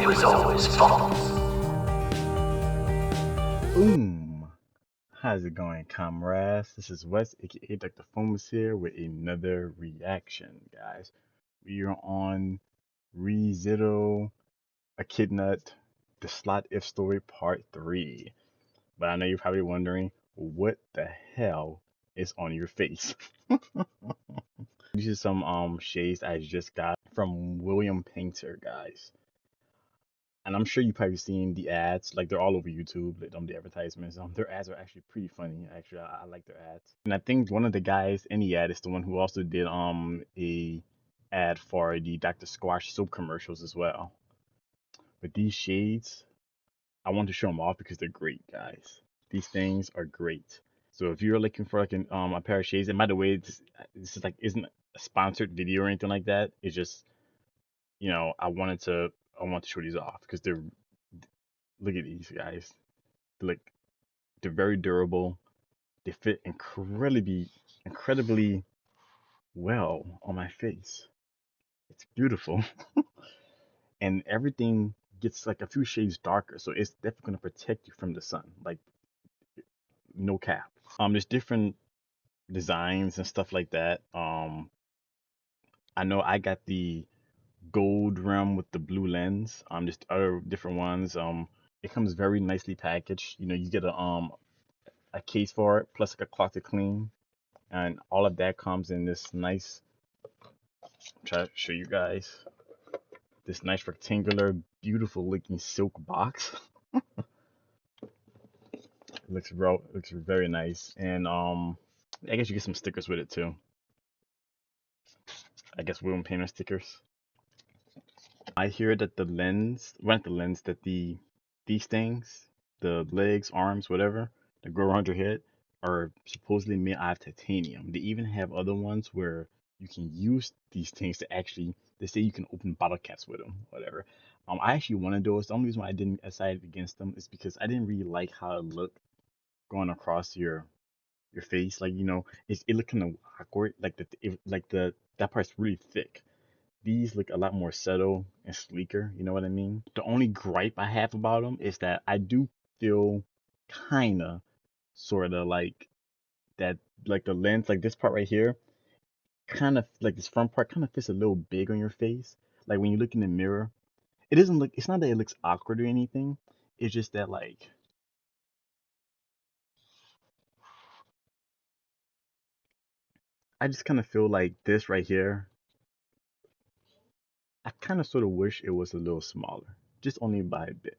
It was always false. Boom! How's it going, comrades? This is Wes, aka Dr. Fomus here with another reaction, guys. We are on ReZero Echidnut, the Sloth If Story Part 3. But I know you're probably wondering, what the hell is on your face? These are some shades I just got from William Painter, guys. And I'm sure you probably seen the ads, like they're all over YouTube, like, the advertisements. Their ads are actually pretty funny. Actually, I like their ads. And I think one of the guys in the ad is the one who also did a ad for the Dr. Squash soap commercials as well. But these shades, I want to show them off because they're great, guys. These things are great. So if you're looking for like a pair of shades, and by the way, this is like isn't a sponsored video or anything like that. It's just I want to show these off because they're look at these guys. Like they're very durable. They fit incredibly well on my face. It's beautiful. And everything gets like a few shades darker, so it's definitely gonna protect you from the sun. Like no cap. There's different designs and stuff like that. I know I got the gold rim with the blue lens. Just other different ones. It comes very nicely packaged. You get a case for it, plus like a cloth to clean, and all of that comes in this nice. Try to show you guys this nice rectangular, beautiful looking silk box. Looks very nice, and I guess you get some stickers with it too. I guess William Painter stickers. I hear that that these things, the legs, arms, whatever, that grow around your head, are supposedly made out of titanium. They even have other ones where you can use these things to actually. They say you can open bottle caps with them, whatever. I actually wanted those. The only reason why I didn't decide against them is because I didn't really like how it looked going across your face. Like it looked kind of awkward. That part's really thick. These look a lot more subtle and sleeker, you know what I mean? The only gripe I have about them is that I do feel kinda, sorta like that, like the lens, like this part right here, kind of like this front part kind of fits a little big on your face. Like when you look in the mirror, it's not that it looks awkward or anything. It's just that like, I just kind of feel like this right here, I kind of sort of wish it was a little smaller, just only by a bit.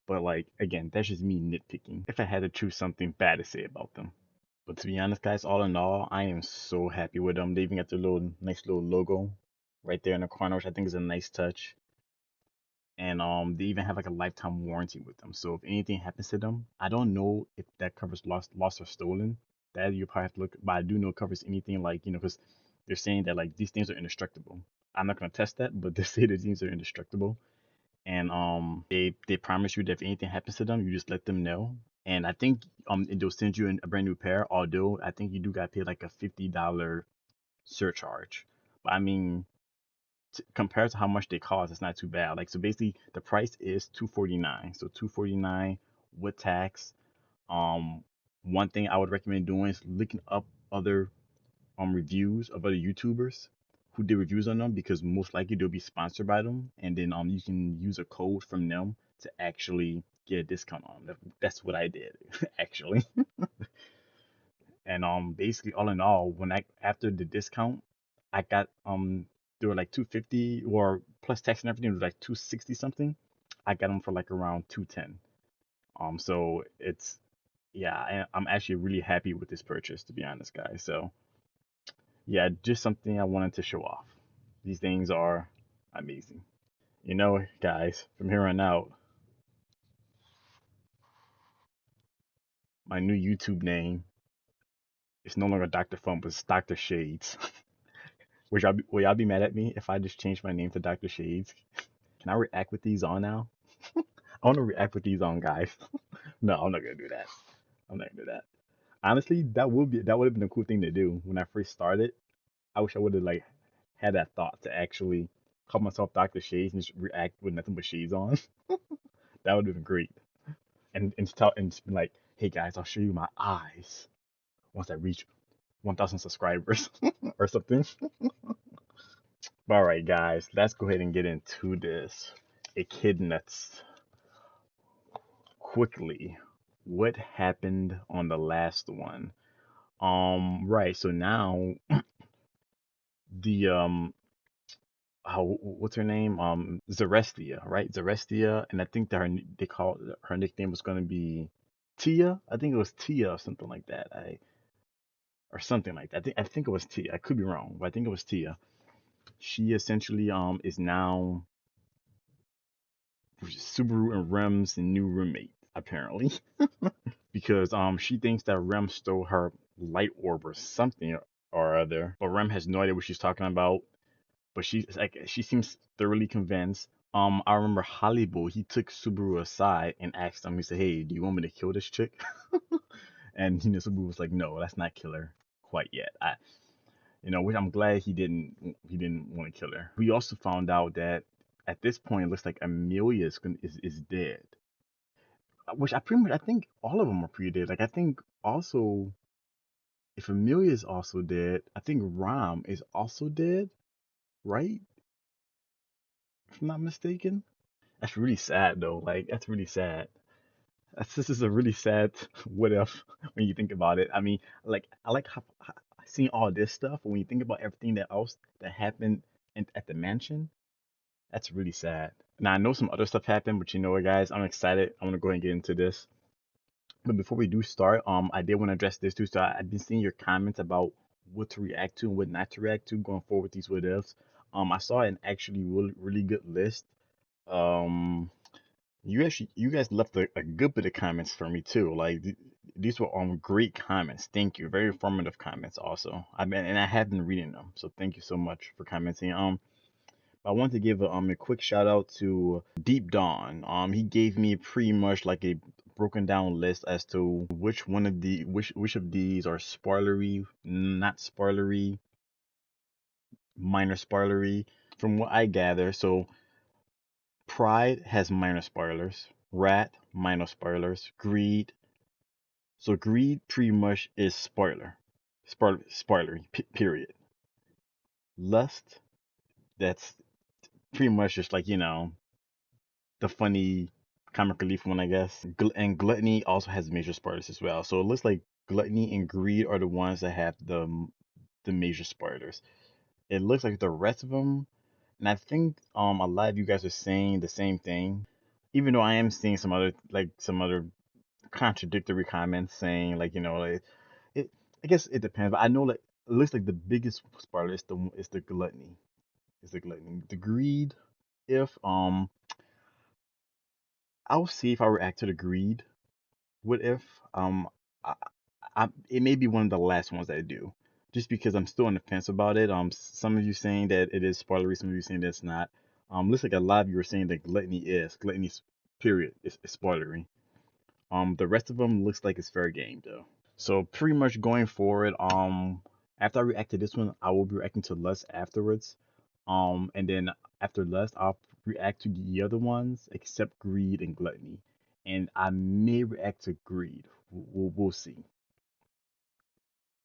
But like again, that's just me nitpicking. If I had to choose something bad to say about them. But to be honest, guys, all in all, I am so happy with them. They even got the nice little logo right there in the corner, which I think is a nice touch. And they even have like a lifetime warranty with them. So if anything happens to them, I don't know if that covers lost or stolen. That you probably have to look, but I do know it covers anything like because they're saying that like these things are indestructible. I'm not gonna test that, but they say that these are indestructible, and they promise you that if anything happens to them, you just let them know. And I think they'll send you a brand new pair. Although I think you do got to pay like a $50 surcharge. But I mean, compared to how much they cost, it's not too bad. Like so, basically the price is 249. So 249 with tax. Um, One thing I would recommend doing is looking up other reviews of other YouTubers who did reviews on them because most likely they'll be sponsored by them, and then you can use a code from them to actually get a discount on them. That's what I did actually. And basically all in all, when I after the discount, I got they were like 250 or plus tax and everything it was like 260 something. I got them for like around 210. So it's yeah, I'm actually really happy with this purchase to be honest, guys. So yeah, just something I wanted to show off. These things are amazing. Guys, from here on out, my new YouTube name is no longer Dr. Fun, but it's Dr. Shades. Will y'all be mad at me if I just change my name to Dr. Shades? Can I react with these on now? I want to react with these on, guys. No, I'm not gonna do that. I'm not gonna do that. Honestly, that would have been a cool thing to do when I first started. I wish I would have like had that thought to actually call myself Dr. Shades and just react with nothing but shades on. That would have been great. And just be like, hey guys, I'll show you my eyes once I reach 1,000 subscribers or something. All right, guys, let's go ahead and get into this. Echidnuts. Quickly, what happened on the last one? Right. So now the how what's her name? Zarestia, right? Zarestia, and I think that they call her nickname was gonna be Tia. I think it was Tia or something like that. Or something like that. I think it was Tia. I could be wrong, but I think it was Tia. She essentially is now Subaru and Rem's new roommate, apparently, because she thinks that Rem stole her light orb or something or other, but Rem has no idea what she's talking about. But she seems thoroughly convinced. I remember Halibo, he took Subaru aside and asked him. He said, "Hey, do you want me to kill this chick?" And Subaru was like, "No, let's not kill her quite yet." Which I'm glad he didn't want to kill her. We also found out that at this point it looks like Amelia is dead. Which I pretty much I think all of them are pretty dead. Like I think also if Amelia is also dead, I think Ram is also dead, right? If I'm not mistaken. That's really sad though. Like that's really sad. This is a really sad what if when you think about it. I mean, like I like how seeing all this stuff. When you think about everything that else that happened at the mansion, that's really sad. Now I know some other stuff happened, but you know what, guys? I'm excited. I want to go ahead and get into this. But before we do start, I did want to address this too. So I've been seeing your comments about what to react to and what not to react to going forward with these what ifs. I saw an actually really good list. Um, you guys left a good bit of comments for me too. Like these were great comments. Thank you. Very informative comments also. And I have been reading them. So thank you so much for commenting. I want to give a quick shout out to Deep Dawn. He gave me pretty much like a broken down list as to which of these are spoilery, not spoilery, minor spoilery. From what I gather, so Pride has minor spoilers, Rat minor spoilers, Greed. So Greed pretty much is spoilery. Period. Lust, that's pretty much just like the funny comic relief one, I guess. And Gluttony also has major spoilers as well. So it looks like Gluttony and Greed are the ones that have the major spoilers. It looks like the rest of them, and I think a lot of you guys are saying the same thing. Even though I am seeing some other contradictory comments saying like it. I guess it depends, but I know like it looks like the biggest spoiler is the Gluttony. Is the Gluttony. The Greed, if I'll see if I react to the Greed. What if um I, it may be one of the last ones that I do, just because I'm still on the fence about it. Some of you saying that it is spoilery, some of you saying that it's not. Looks like a lot of you are saying that Gluttony's period is spoilery. The rest of them looks like it's fair game though. So pretty much going forward, after I react to this one, I will be reacting to Lust afterwards. And then after Lust, I'll react to the other ones except Greed and Gluttony. And I may react to Greed. We'll see.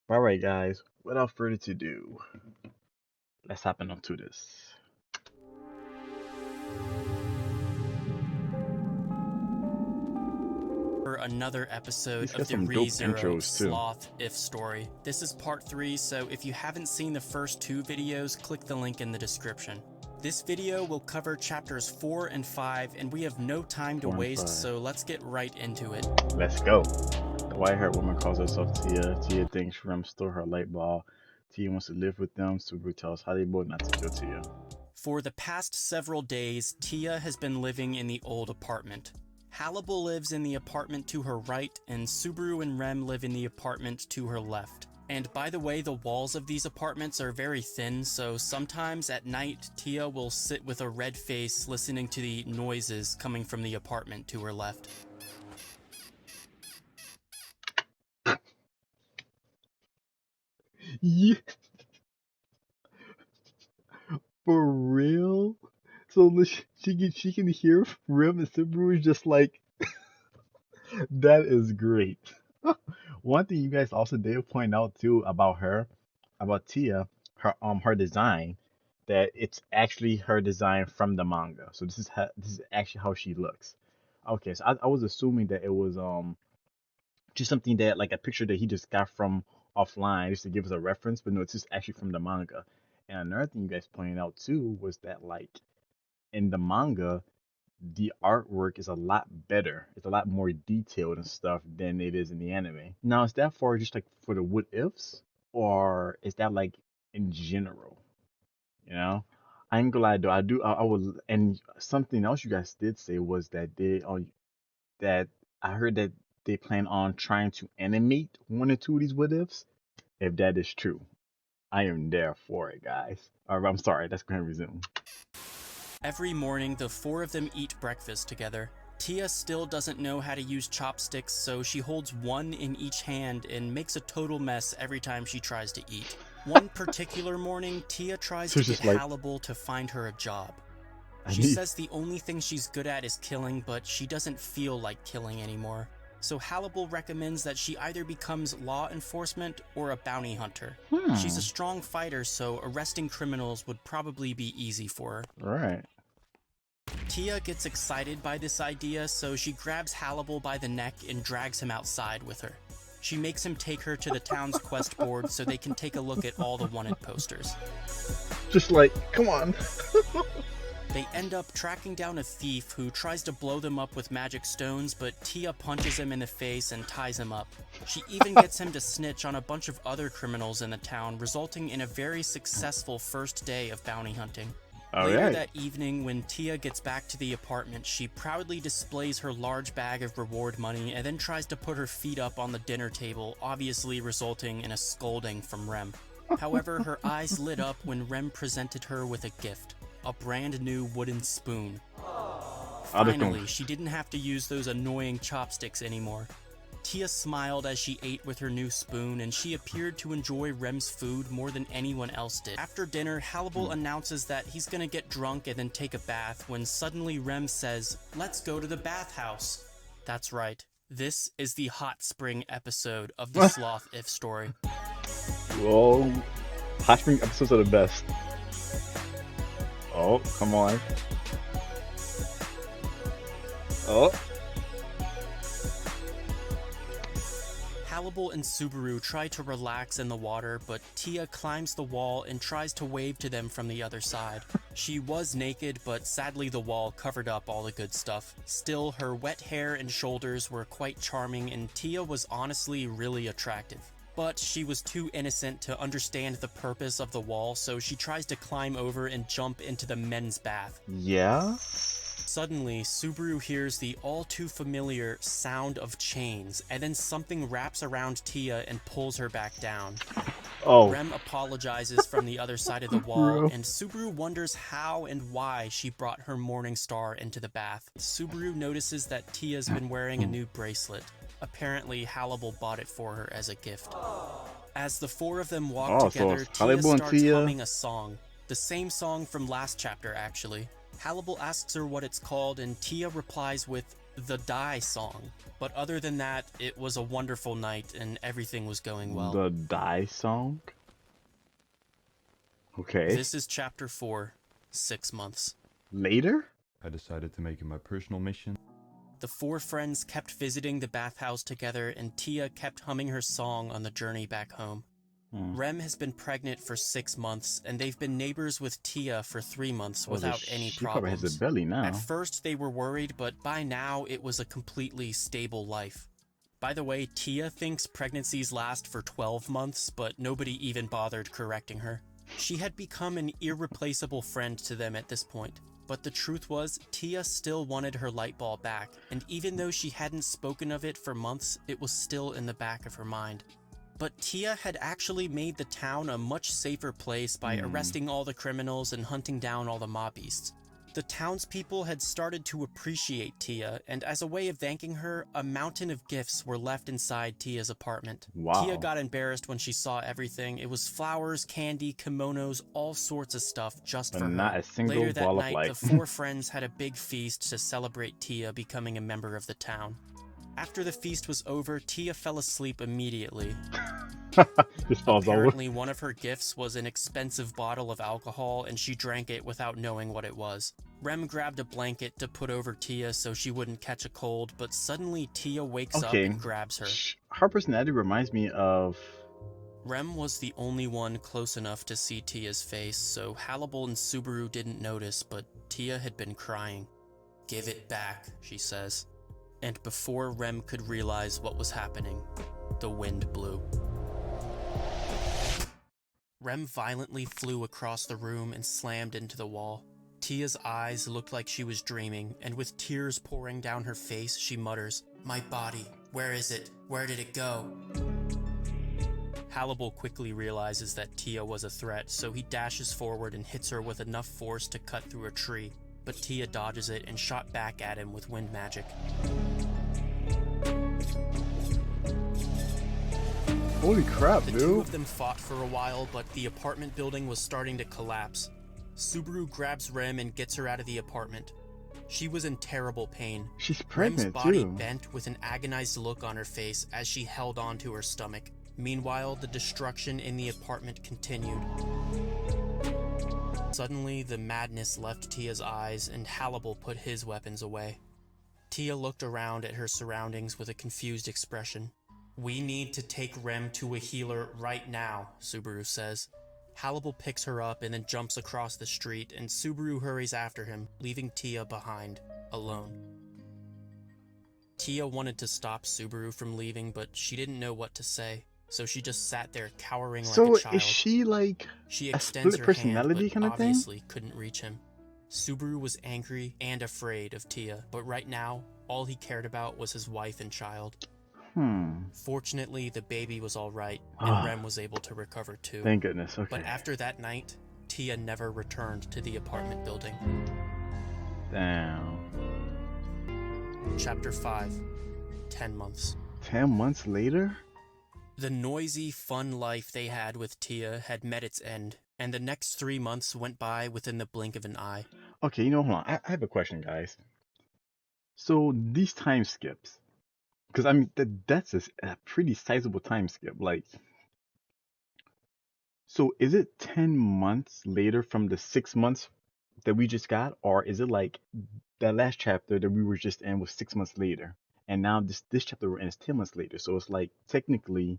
All right, guys. Without further ado, let's hop into this. For another episode He's of got the some dope ReZero intros too. Sloth if story. This is part 3, so if you haven't seen the first 2 videos, click the link in the description. This video will cover chapters 4 and 5, and we have no time to 4 and waste, 5. so let's get right into it. Let's go. The white-haired woman calls herself Tia. Tia thinks Rem stole her light ball. Tia wants to live with them. Subaru tells Hollywood not to kill Tia. For the past several days, Tia has been living in the old apartment. Hallible lives in the apartment to her right, and Subaru and Rem live in the apartment to her left. And by the way, the walls of these apartments are very thin, so sometimes at night, Tia will sit with a red face listening to the noises coming from the apartment to her left. Yeah. For real? So she can hear Rem and Subaru is just like that is great. One thing you guys also did point out too about her, about Tia, her design, that it's actually her design from the manga. So this is actually how she looks. Okay, so I was assuming that it was just something that like a picture that he just got from offline just to give us a reference, but no, it's just actually from the manga. And another thing you guys pointed out too was that like in the manga, the artwork is a lot better. It's a lot more detailed and stuff than it is in the anime. Now, is that for just like for the what ifs, or is that like in general? You know, I ain't gonna lie though. I was, and something else you guys did say was that that I heard that they plan on trying to animate one or two of these what ifs. If that is true, I am there for it, guys. All right, I'm sorry. That's gonna resume. Every morning, the four of them eat breakfast together. Tia still doesn't know how to use chopsticks, so she holds one in each hand and makes a total mess every time she tries to eat. One particular morning, Tia tries So to it's get just like Hannibal to find her a job. I She need. says the only thing she's good at is killing, but she doesn't feel like killing anymore. So Hannibal recommends that she either becomes law enforcement or a bounty hunter. She's a strong fighter, so arresting criminals would probably be easy for her. Right. Tia gets excited by this idea, so she grabs Hannibal by the neck and drags him outside with her. She makes him take her to the town's quest board so they can take a look at all the wanted posters. Just like, come on. They end up tracking down a thief who tries to blow them up with magic stones, but Tia punches him in the face and ties him up. She even gets him to snitch on a bunch of other criminals in the town, resulting in a very successful first day of bounty hunting. All Later right. that evening, when Tia gets back to the apartment, she proudly displays her large bag of reward money and then tries to put her feet up on the dinner table, obviously resulting in a scolding from Rem. However, her eyes lit up when Rem presented her with a gift, a brand new wooden spoon. Finally, she didn't have to use those annoying chopsticks anymore. Tia smiled as she ate with her new spoon, and she appeared to enjoy Rem's food more than anyone else did. After dinner, Hannibal announces that he's gonna get drunk and then take a bath, when suddenly Rem says, "Let's go to the bathhouse." That's right. This is the hot spring episode of the Sloth If story. Whoa. Hot spring episodes are the best. Oh, come on. Oh. Hannibal and Subaru try to relax in the water, but Tia climbs the wall and tries to wave to them from the other side. She was naked, but sadly the wall covered up all the good stuff. Still, her wet hair and shoulders were quite charming, and Tia was honestly really attractive. But she was too innocent to understand the purpose of the wall, so she tries to climb over and jump into the men's bath. Yeah? Suddenly, Subaru hears the all-too-familiar sound of chains, and then something wraps around Tia and pulls her back down. Oh. Rem apologizes from the other side of the wall, and Subaru wonders how and why she brought her morning star into the bath. Subaru notices that Tia's been wearing a new bracelet. Apparently, Hannibal bought it for her as a gift. As the four of them walk together, Tia Hannibal and starts Tia. humming a song. The same song from last chapter, actually. Hannibal asks her what it's called, and Tia replies with the Die song. But other than that, it was a wonderful night, and everything was going well. The Die song? Okay. This is chapter 4, 6 months. Later? I decided to make it my personal mission. The four friends kept visiting the bathhouse together, and Tia kept humming her song on the journey back home. Rem has been pregnant for 6 months, and they've been neighbors with Tia for 3 months without any She probably problems. has a belly now. At first, they were worried, but by now, it was a completely stable life. By the way, Tia thinks pregnancies last for 12 months, but nobody even bothered correcting her. She had become an irreplaceable friend to them at this point. But the truth was, Tia still wanted her light ball back, and even though she hadn't spoken of it for months, it was still in the back of her mind. But Tia had actually made the town a much safer place by arresting all the criminals and hunting down all the mob beasts. The townspeople had started to appreciate Tia, and as a way of thanking her, a mountain of gifts were left inside Tia's apartment. Wow. Tia got embarrassed when she saw everything. It was flowers, candy, kimonos, all sorts of stuff just But for not her. a single Later that ball of night, light. the four friends had a big feast to celebrate Tia becoming a member of the town. After the feast was over, Tia fell asleep immediately. Just falls over. Apparently, one of her gifts was an expensive bottle of alcohol, and she drank it without knowing what it was. Rem grabbed a blanket to put over Tia so she wouldn't catch a cold, but suddenly Tia wakes up and grabs her. Her personality reminds me of... Rem was the only one close enough to see Tia's face, so Hannibal and Subaru didn't notice, but Tia had been crying. "Give it back," she says. And before Rem could realize what was happening, the wind blew. Rem violently flew across the room and slammed into the wall. Tia's eyes looked like she was dreaming, and with tears pouring down her face, she mutters, "My body, where is it? Where did it go?" Hannibal quickly realizes that Tia was a threat, so he dashes forward and hits her with enough force to cut through a tree, but Tia dodges it and shot back at him with wind magic. Holy crap, The dude. two of them fought for a while, but the apartment building was starting to collapse. Subaru grabs Rem and gets her out of the apartment. She was in terrible pain. She's Rem's pregnant, body too. bent with an agonized look on her face as she held on to her stomach. Meanwhile, the destruction in the apartment continued. Suddenly, the madness left Tia's eyes, and Hannibal put his weapons away. Tia looked around at her surroundings with a confused expression. "We need to take Rem to a healer right now," Subaru says. Hannibal picks her up and then jumps across the street, and Subaru hurries after him, leaving Tia behind, alone. Tia wanted to stop Subaru from leaving, but she didn't know what to say, so she just sat there cowering like So a child. is she like She a extends split her hand, personality but kind of thing? obviously couldn't reach him. Subaru was angry and afraid of Tia, but right now, all he cared about was his wife and child. Fortunately, the baby was alright, and Rem was able to recover too. Thank goodness, okay. But after that night, Tia never returned to the apartment building. Damn. Chapter 5. 10 months. 10 months later? The noisy, fun life they had with Tia had met its end, and the next 3 months went by within the blink of an eye. Okay, hold on. I have a question, guys. So these time skips, because I mean that's a pretty sizable time skip. Like, so is it 10 months later from the 6 months that we just got, or is it like that last chapter that we were just in was 6 months later, and now this chapter we're in is 10 months later? So it's like technically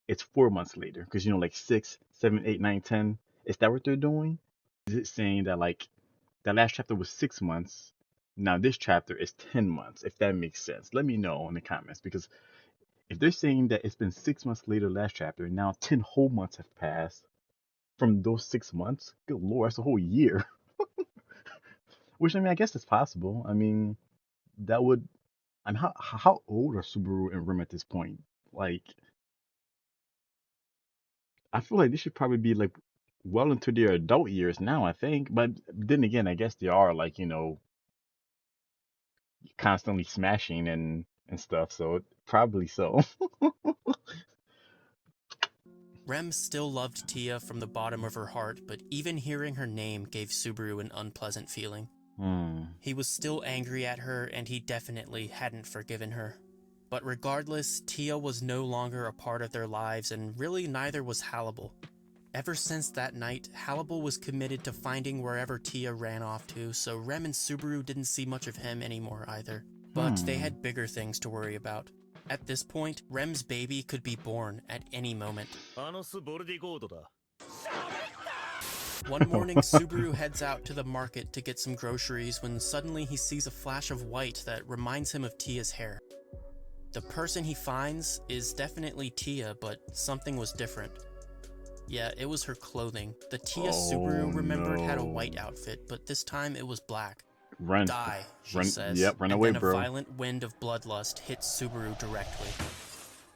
it's 4 months later, because like 6, 7, 8, 9, 10. Is that what they're doing? Is it saying that like that last chapter was 6 months? Now this chapter is 10 months, if that makes sense. Let me know in the comments, because if they're saying that it's been 6 months later last chapter, and now 10 whole months have passed from those 6 months, good lord, that's a whole year. Which, I mean, I guess it's possible. I mean, that would... I mean, how old are Subaru and Rem at this point? Like, I feel like they should probably be like well into their adult years now, I think. But then again, I guess they are like, constantly smashing and stuff, so probably so. Rem still loved Tia from the bottom of her heart, but even hearing her name gave Subaru an unpleasant feeling. He was still angry at her, and he definitely hadn't forgiven her. But regardless, Tia was no longer a part of their lives, and really neither was Hannibal. Ever since that night, Hannibal was committed to finding wherever Tia ran off to, so Rem and Subaru didn't see much of him anymore either. But they had bigger things to worry about. At this point, Rem's baby could be born at any moment. One morning, Subaru heads out to the market to get some groceries when suddenly he sees a flash of white that reminds him of Tia's hair. The person he finds is definitely Tia, but something was different. Yeah, it was her clothing. The Tia Subaru remembered had a white outfit, but this time it was black. Run. Die, she Run, says. Yep, run away, and then bro. a violent wind of bloodlust hits Subaru directly.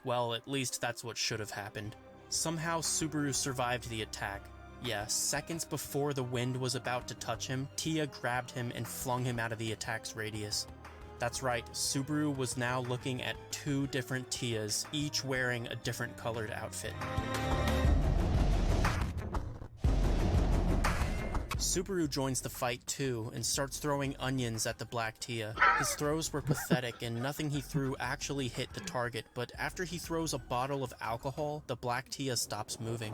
Well, at least that's what should have happened. Somehow Subaru survived the attack. Yeah, seconds before the wind was about to touch him, Tia grabbed him and flung him out of the attack's radius. That's right, Subaru was now looking at 2 different Tias, each wearing a different colored outfit. Subaru joins the fight too and starts throwing onions at the black Tia. His throws were pathetic and nothing he threw actually hit the target, but after he throws a bottle of alcohol, the black Tia stops moving.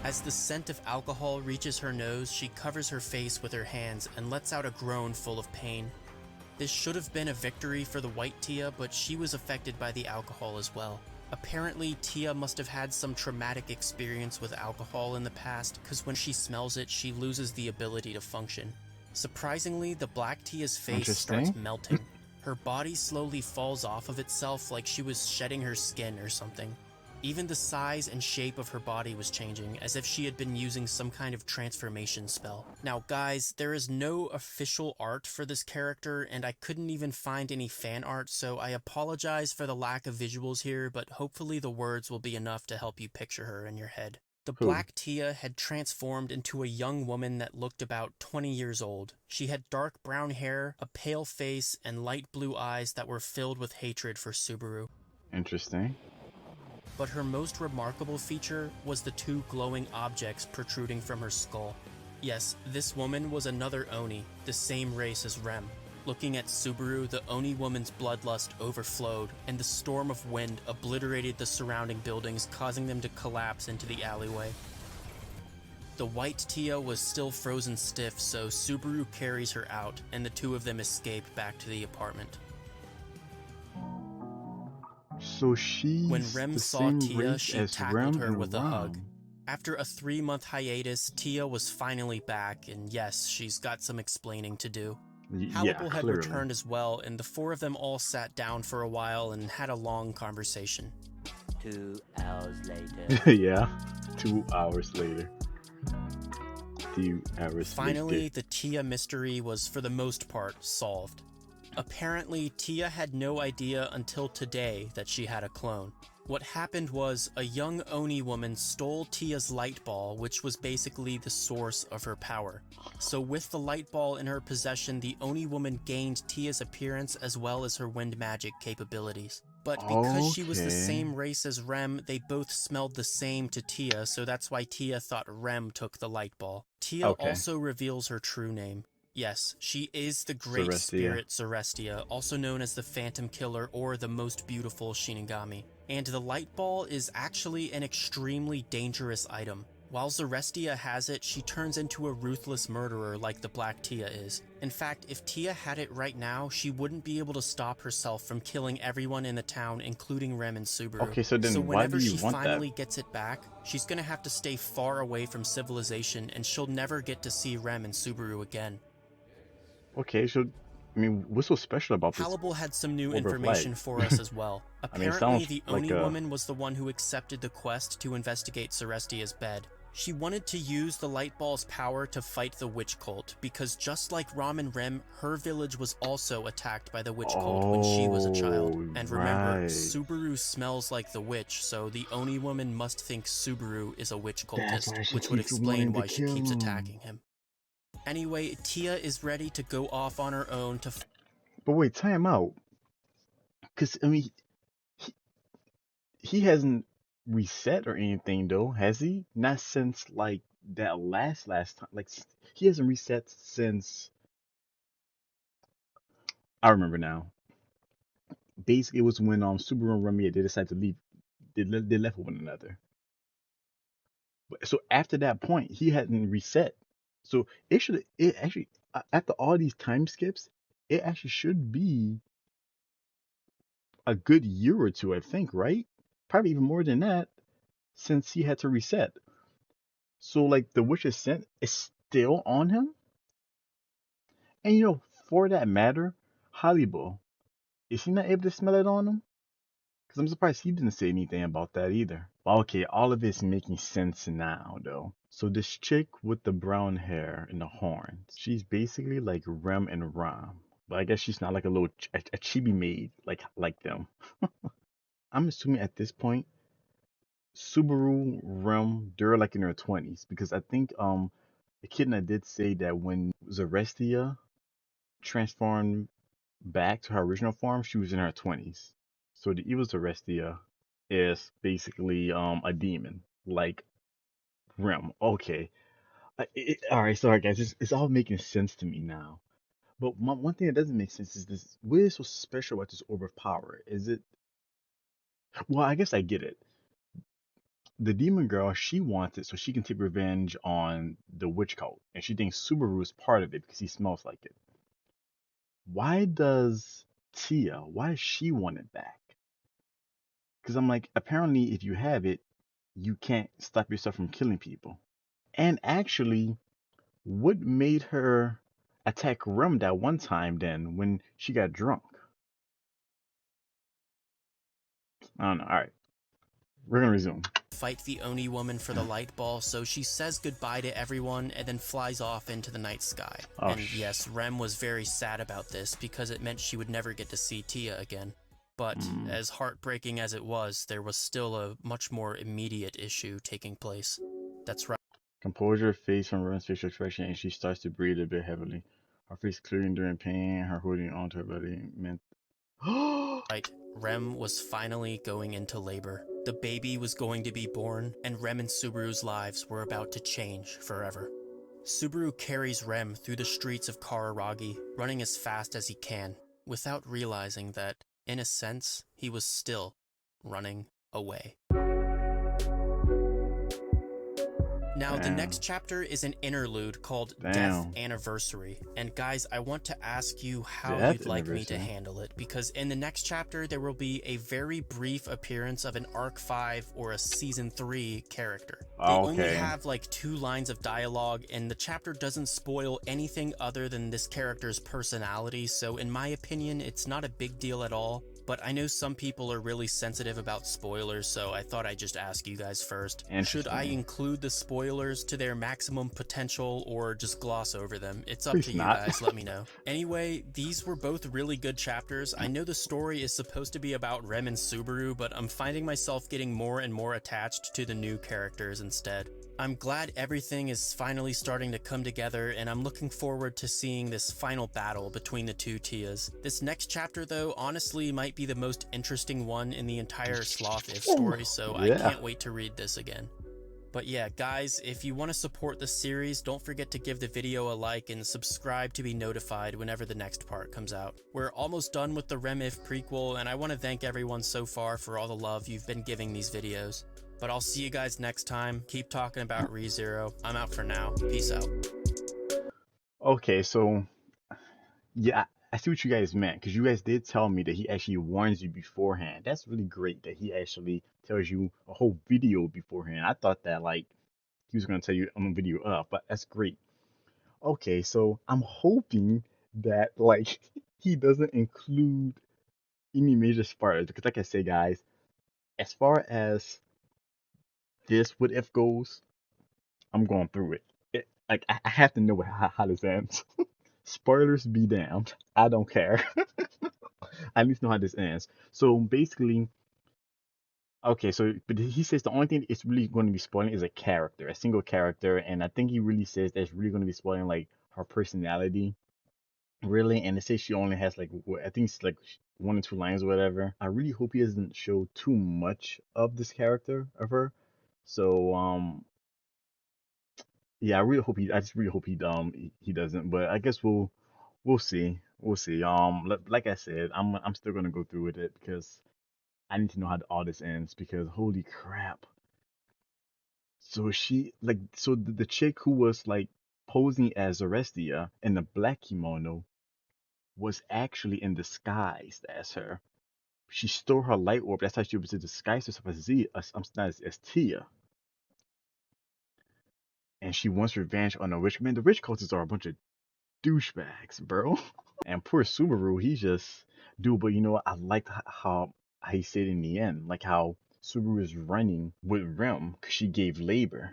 As the scent of alcohol reaches her nose, she covers her face with her hands and lets out a groan full of pain. This should have been a victory for the white Tia, but she was affected by the alcohol as well. Apparently, Tia must have had some traumatic experience with alcohol in the past, because when she smells it, she loses the ability to function. Surprisingly, the black Tia's face starts melting. Her body slowly falls off of itself like she was shedding her skin or something. Even the size and shape of her body was changing, as if she had been using some kind of transformation spell. Now guys, there is no official art for this character, and I couldn't even find any fan art, so I apologize for the lack of visuals here, but hopefully the words will be enough to help you picture her in your head. The black Tia had transformed into a young woman that looked about 20 years old. She had dark brown hair, a pale face, and light blue eyes that were filled with hatred for Subaru. Interesting. But her most remarkable feature was the 2 glowing objects protruding from her skull. Yes, this woman was another Oni, the same race as Rem. Looking at Subaru, the Oni woman's bloodlust overflowed, and the storm of wind obliterated the surrounding buildings, causing them to collapse into the alleyway. The white Tia was still frozen stiff, so Subaru carries her out, and the 2 of them escape back to the apartment. So she's when Rem the saw same Tia, race she as tackled Rem her and with a Ram. hug. After a 3-month hiatus, Tia was finally back, and yes, she's got some explaining to do. Hannibal had returned as well, and the 4 of them all sat down for a while and had a long conversation. 2 hours later. Yeah, 2 hours later. 2 hours Finally, later. the Tia mystery was for the most part solved. Apparently, Tia had no idea until today that she had a clone. What happened was, a young Oni woman stole Tia's light ball, which was basically the source of her power. So with the light ball in her possession, the Oni woman gained Tia's appearance as well as her wind magic capabilities. But because she was the same race as Rem, they both smelled the same to Tia, so that's why Tia thought Rem took the light ball. Tia also reveals her true name. Yes, she is the Great Spirit Celestia, also known as the Phantom Killer or the Most Beautiful Shinigami. And the light ball is actually an extremely dangerous item. While Celestia has it, she turns into a ruthless murderer like the Black Tia is. In fact, if Tia had it right now, she wouldn't be able to stop herself from killing everyone in the town, including Rem and Subaru. Okay, so then why do you want that? Whenever she finally gets it back, she's gonna have to stay far away from civilization, and she'll never get to see Rem and Subaru again. Okay, so, I mean, what's so special about this? Hannibal had some new information for us as well. Apparently, the Oni woman was the one who accepted the quest to investigate Celestia's bed. She wanted to use the light ball's power to fight the witch cult, because just like Ram and Rem, her village was also attacked by the witch cult when she was a child. And remember, Subaru smells like the witch, so the Oni woman must think Subaru is a witch cultist, which would explain why she keeps attacking him. Anyway, Tia is ready to go off on her own to... But wait, time out. Because, I mean, he hasn't reset or anything, though, has he? Not since, like, that last time. Like, he hasn't reset since... I remember now. Basically, it was when Subaru and Remy, they decided to leave. They left with one another. So after that point, he hadn't reset. So it actually, after all these time skips, it actually should be a good year or 2, I think, right? Probably even more than that, since he had to reset. So, like, the witch's scent is still on him? And, you know, for that matter, Hannibal, is he not able to smell it on him? Because I'm surprised he didn't say anything about that either. Okay, all of it's making sense now, though. So this chick with the brown hair and the horns, she's basically like Rem and Ram. But I guess she's not like a little a chibi maid like them. I'm assuming at this point, Subaru, Rem, they're like in their 20s because I think Echidna did say that when Zarestia transformed back to her original form, she was in her 20s. So the evil Zarestia is basically a demon like Rem. Okay. All right, sorry guys, it's all making sense to me now. But one thing that doesn't make sense is this: what is so special about this orb of power? Is it? Well, I guess I get it. The demon girl, she wants it so she can take revenge on the witch cult, and she thinks Subaru is part of it because he smells like it. Why does why does she want it back? Because I'm like, apparently, if you have it, you can't stop yourself from killing people. And actually, what made her attack Rum that one time then when she got drunk? I don't know. All right, we're gonna resume. Fight the Oni woman for the light ball, so she says goodbye to everyone and then flies off into the night sky. Oh, And yes, Rem was very sad about this because it meant she would never get to see Tia again. But as heartbreaking as it was, there was still a much more immediate issue taking place. That's right. Composure fades from Ren's facial expression and she starts to breathe a bit heavily. Her face clearing during pain, her holding onto her belly meant. Right, Rem was finally going into labor. The baby was going to be born, and Rem and Subaru's lives were about to change forever. Subaru carries Rem through the streets of Kararagi, running as fast as he can, without realizing that, in a sense, he was still running away. Now, the next chapter is an interlude called Death Anniversary. And guys, I want to ask you how you'd like me to handle it, because in the next chapter, there will be a very brief appearance of an Arc 5 or a Season 3 character. They only have like 2 lines of dialogue, and the chapter doesn't spoil anything other than this character's personality, so in my opinion, it's not a big deal at all. But I know some people are really sensitive about spoilers, so I thought I'd just ask you guys first. Should I include the spoilers to their maximum potential or just gloss over them? It's up to you guys, let me know. Anyway, these were both really good chapters. I know the story is supposed to be about Rem and Subaru, but I'm finding myself getting more and more attached to the new characters instead. I'm glad everything is finally starting to come together, and I'm looking forward to seeing this final battle between the two Tias. This next chapter, though, honestly might be the most interesting one in the entire Sloth If story, so I can't wait to read this again. But yeah, guys, if you want to support the series, don't forget to give the video a like and subscribe to be notified whenever the next part comes out. We're almost done with the RemIf prequel, and I want to thank everyone so far for all the love you've been giving these videos. But I'll see you guys next time. Keep talking about ReZero. I'm out for now. Peace out. Okay, so yeah, I see what you guys meant because you guys did tell me that he actually warns you beforehand. That's really great that he actually tells you a whole video beforehand. I thought that like he was gonna tell you on the video up, but that's great. Okay, so I'm hoping that like he doesn't include any major spoilers because like I say, guys, as far as this what if goes, I'm going through it. Like I have to know how this ends. Spoilers be damned. I don't care. I need to know how this ends. So basically, okay, so but he says the only thing it's really going to be spoiling is a character, a single character, and I think he really says that's really going to be spoiling like her personality, really. And it says she only has like I think it's like 1 or 2 lines or whatever. I really hope he doesn't show too much of this character of her. So yeah, I just really hope he doesn't. But I guess we'll see. We'll see. Like I said, I'm still gonna go through with it because I need to know how all this ends because holy crap. So the chick who was like posing as Orestia in the black kimono was actually in disguise as her. She stole her light orb. That's how she was to disguise herself as Tia. And she wants revenge on the rich man. The rich cultists are a bunch of douchebags, bro. And poor Subaru, he just dude. But you know what? I liked how he said in the end, like how Subaru is running with Rem because she gave labor,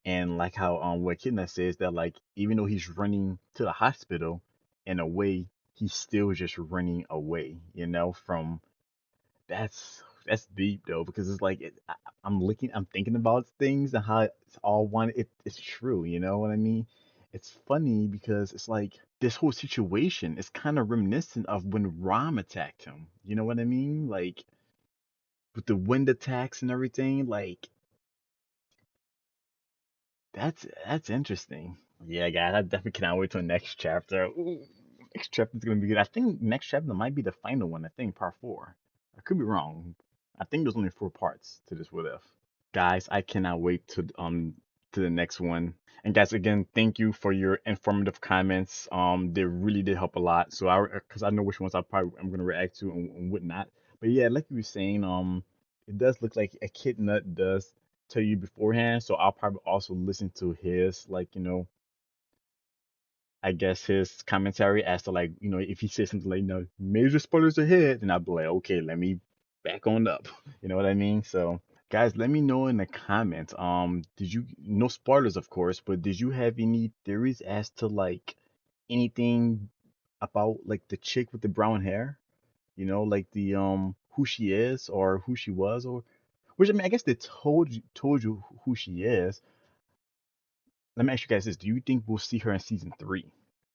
and like how what Kidna says that like even though he's running to the hospital, in a way he's still just running away, from that's that's deep though, because it's like I'm thinking about things and how it's all one. It's true, you know what I mean? It's funny because it's like this whole situation is kind of reminiscent of when Rom attacked him. You know what I mean? Like with the wind attacks and everything. Like that's interesting. Yeah, guys, I definitely cannot wait till next chapter. Ooh, next chapter is gonna be good. I think next chapter might be the final one. I think part 4. I could be wrong. I think there's only 4 parts to this What If. Guys, I cannot wait to the next one. And guys, again, thank you for your informative comments. They really did help a lot. So because I know which ones I'm gonna react to and whatnot. But yeah, like you were saying, it does look like Echidnut does tell you beforehand. So I'll probably also listen to his, like, I guess his commentary as to, like, if he says something like, major spoilers ahead, then I'll be like, okay, let me back on up. You know what I mean? So guys, let me know in the comments. Did you, no spoilers of course, but did you have any theories as to like anything about like the chick with the brown hair? Like the who she is or who she was, or which, I mean, I guess they told you who she is. Let me ask you guys this: do you think we'll see her in season 3?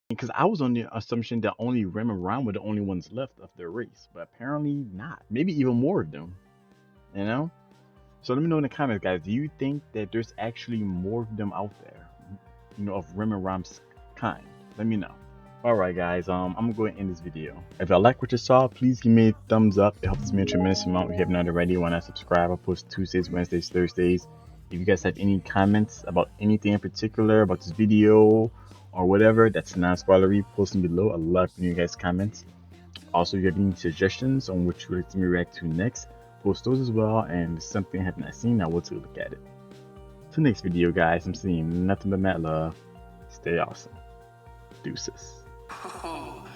Because I was on the assumption that only Rem and Ron were the only ones left of their race, but apparently not. Maybe even more of them, you know? So let me know in the comments, guys. Do you think that there's actually more of them out there, of Rem and Rom's kind? Let me know. Alright guys, I'm gonna go ahead and end this video. If y'all like what you saw, please give me a thumbs up. It helps me a tremendous amount. If you haven't already, why not subscribe? I post Tuesdays, Wednesdays, Thursdays. If you guys have any comments about anything in particular, about this video, or whatever that's non-spoilery, post them below. I love hearing you guys' comments. Also, if you have any suggestions on which you would like to me react to next, post those as well, and if something I have not seen, I will take a look at it. Till next video, guys, I'm seeing nothing but mad love. Stay awesome. Deuces. Oh,